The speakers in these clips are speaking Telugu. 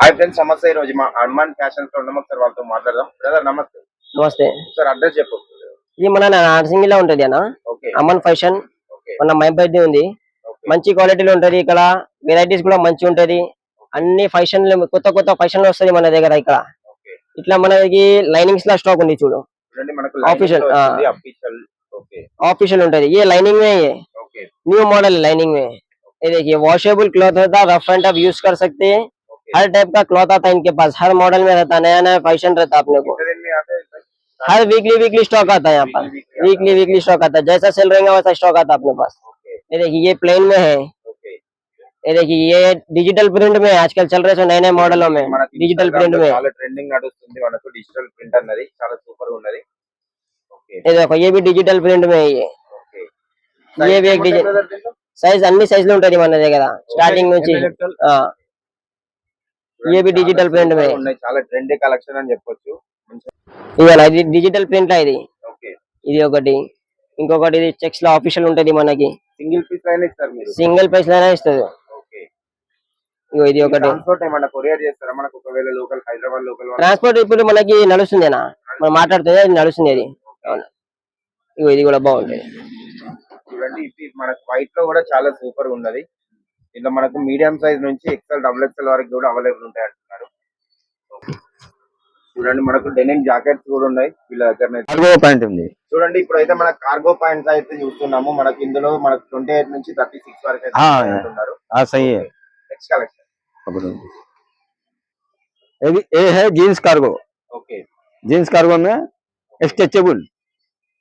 హాయ్ ఫ్రెండ్స్, నమస్తే. ఈ రోజు మా హనుమాన్ ఫ్యాషన్స్ లో ఉన్నాం. ఒకసారి వాళ్ళతో మాట్లాడదాం. బ్రదర్ నమస్తే. నమస్తే. సార్ అడ్రస్ చెప్పు. ఇది మన నర్సింగిలో ఉంటది అన్న. అమన్ ఫ్యాషన్ మన మైబైడ్ ఉంది. మంచి క్వాలిటీలో ఉంటది. ఇక్కడ వెరైటీస్ కూడా మంచి ఉంటది. అన్ని ఫ్యాషన్ కొత్త కొత్త ఫ్యాషన్ లో వస్తుంది మన దగ్గర. ఇక్కడ ఇట్లా మనకి లైనింగ్స్ లా స్టాక్ ఉంది చూడు. ऑफिशियल ऑफिशियल ఉంటది. ये लाइनिंग में है, न्यू मॉडल लाइनिंग में. ये देखिए वॉशेबल क्लॉथ होता है, रफ एंड टफ यूज कर सकते हैं. हर टाइप का क्लॉथ आता है इनके पास, हर मॉडल में रहता है, नया नया फैशन रहता है अपने को. हर वीकली स्टॉक आता है यहाँ पर. वीकली स्टॉक आता है, जैसा सेल रहेगा वैसा स्टॉक आता है अपने पास. ये देखिए ये प्लेन में है. ये देखिए ये डिजिटल प्रिंट में आजकल चल रहे नए नए मॉडलों में डिजिटल प्रिंट में. ट्रेंडिंग నడుస్తుంది మనకు డిజిటల్ ప్రింట్ అన్నది చాలా సూపర్ ఉన్నది. ये देखो ये भी डिजिटल प्रिंट में है. ये भी एक डिजिटल సైజ్ అన్ని సైజులు ఉంటది మన దగ్గర స్టార్టింగ్ నుంచి. ये भी डिजिटल प्रिंट में ఉన్నాయి. చాలా ట్రెండీ కలెక్షన్ అని చెప్పొచ్చు. ఇది డిజిటల్ ప్రింట్ ఇది. ఇది ఒకటి. ఇంకొకటి ఇది చెక్స్ లో ఆఫీషియల్ ఉంటది మనకి. సింగిల్ పీస్ లైన్ ఇస్తారు మీరు? సింగిల్ పీస్ లైన్ ఇస్తారు. ఇది ఒకటి. ట్రాన్స్పోర్ట్ ఏమన్నా కొరియర్ చేస్తారా మనకు? ఒకవేళ లోకల్ హైదరాబాద్ లోకల్ ట్రాన్స్పోర్ట్ ఇప్పుడు మనకి నడుస్తుందేనా, మనం మాట్లాడుతుంది అది నడుస్తుంది. అది ఇగో ఇది కూడా బాగుంటుంది. చూడండి, ఇది మనకు వైట్ లో కూడా చాలా సూపర్ ఉన్నది. ఇందులో మనకు మీడియం సైజ్ నుంచి ఎక్స్ఎల్ డబుల్ ఎక్స్ఎల్ వరకు కూడా అవైలబుల్ ఉంటాయి అంటున్నారు. చూడండి, మనకు డెనిమ్ జాకెట్స్ కూడా ఉన్నాయి వీళ్ళ దగ్గర. కార్గో ప్యాంట్ ఉంది చూడండి, ఇప్పుడు అయితే మన కార్గో ప్యాంట్స్ అయితే చూస్తున్నాము. మనకి ఇందులో మనకు 28 నుంచి 36 వరకు అయితే అంటున్నారు. నెక్స్ట్ కలెక్షన్ ये है jeans cargo. Okay, jeans cargo में स्ट्रेचेबल.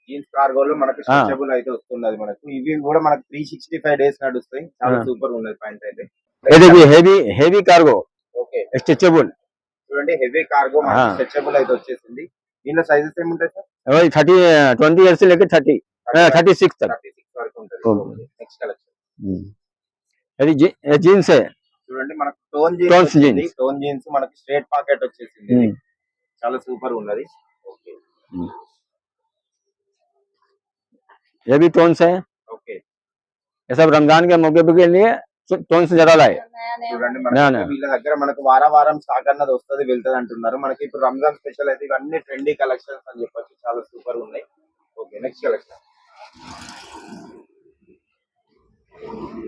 జీన్స్ కార్గోలో మనకు స్ట్రెచబుల్ అయితే వస్తున్నది. మనకు ఇవి కూడా మనకు 365 డేస్ నడుస్తాయి. చాలా సూపర్ ఉన్నది ప్యాంట్ అయితే. ये देखिए हेवी कार्गो. Okay, stretchable. చూడండి, హెవీ కార్గో మనకు స్ట్రెచబుల్ అయితే వచ్చేసింది. దీనిలో సైజెస్ ఏముంటాయి సార్? 20 इयर्स से लेकर 36 तक. 36 వరకు ఉంటుంది. నెక్స్ట్ కలెక్షన్ ये जीन्स है. చూడండి, మనకు టోన్ జీన్స్ మనకి స్ట్రైట్ పాకెట్ వచ్చేసింది. చాలా సూపర్ ఉన్నది. ఓకే, ये भी टोन्स है. ఓకే, ये सब रमजान के मौके के लिए टोन्स ज्यादा लाए. చూడండి, మన వీళ్ళ దగ్గర మనకు వారం స్టాక్ అన్నది వస్తుంది వెళ్తుంది అంటున్నారు. మనకి ఇప్పుడు రంజాన్ స్పెషల్ అయితే ఇవన్నీ ట్రెండీ కలెక్షన్స్ అని చెప్పొచ్చు. చాలా సూపర్ ఉన్నాయి. ఓకే, నెక్స్ట్ కలెక్షన్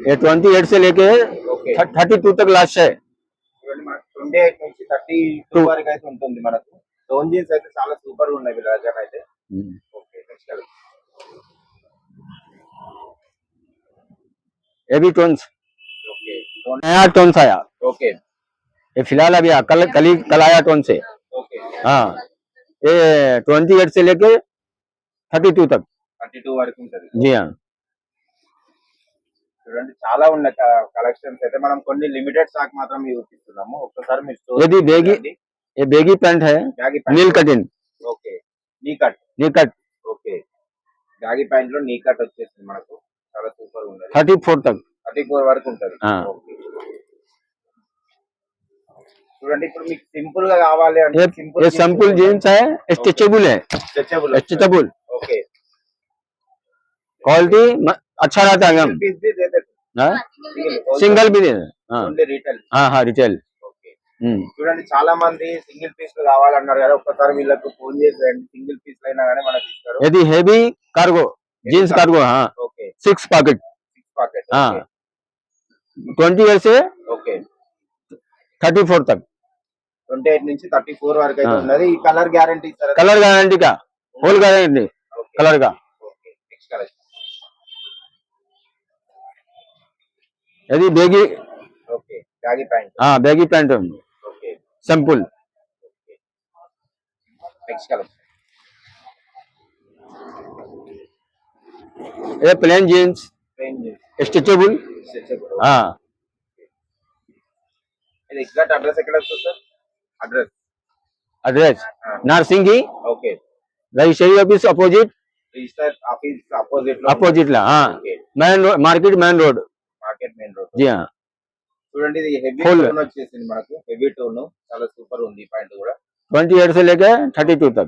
ये 28 से लेके 32 तक लास्ट है. చూడండి, మనకు 28 నుంచి 32 వరకు అయితే ఉంటుంది. మనకు టోన్ జీన్స్ అయితే చాలా సూపర్ ఉన్నాయి వీళ్ళ దగ్గర అయితే. ఓకే, నెక్స్ట్ కలెక్షన్ ये भी टोन्स. ఓకే, नया टोन्स आया. ఓకే, ये फिलहाल अभी कल आया टोन से. ఓకే, हाँ, ये 28 से लेके 32 तक. 32 వరకు ఉంటుంది. जी हाँ. చూడండి, చాలా ఉన్న కలెక్షన్స్ అయితే మనం కొన్ని లిమిటెడ్ స్టాక్ మాత్రం చూపిస్తున్నాము. ఒక్కసారి మీరు यदि ये बेगी पैंट है, नील कटिंग. ఓకే, నీ కట్. ఓకే, బ్యాగీ ప్యాంట్ లో నీ కట్ వచ్చేసింది మనకు. చాలా సూపర్ ఉన్నది. 34 तक. 34 వరకు ఉంటది. చూడండి, ఇప్పుడు మీకు సింపుల్ గా కావాలి అంటే ये सिंपल जीन्स है, स्ट्रेचेबल है. स्ट्रेचेबल. ఓకే, क्वालिटी अच्छा रहता है. हम पीस भी दे देते. सिंगल भी दे. రిటైల్. हाँ रिटेल. ఓకే, చూడండి, చాలా మంది సింగిల్ పీస్ కావాలన్నారు కదా. ఒక్కసారి వీళ్ళకు ఫోన్ చేసి సింగిల్ పీస్ అయినా కానీ మనకి ఇస్తారు. यदि हेवी कार्गो जीन्स कार्गो. हाँ, ఓకే, 6 पॉकेट. हाँ, 20 इयर से ఓకే 34 तक. 28 నుంచి 34 వరకు అయితే ఉన్నది. ఈ కలర్ గ్యారంటీ ఇస్తారా? कलर गारंटी का, होल गारंटी कलर का. ఓకే, నెక్స్ట్ కలర్ यदि बेगी. Okay, baggy pant. हाँ, baggy pant okay, simple. Next colour ये plain jeans plain jeans stretchable. Stretchable. हाँ, ఇది ఎగ్జాక్ట్ అడ్రస్ ఎక్కడ వస్తుంది sir? Address Narsingi, okay, registry office opposite. Register office opposite లో. अपोजिट ला. हाँ, main road market main road. Market main road. जी हाँ. చూడండి, ఇది హెవీ టోన్ వచ్చేసింది మనకు. హెవీ టోన్ చాలా సూపర్ ఉంది. ఈ పాయింట్ కూడా 28 से लेकर 32 तक.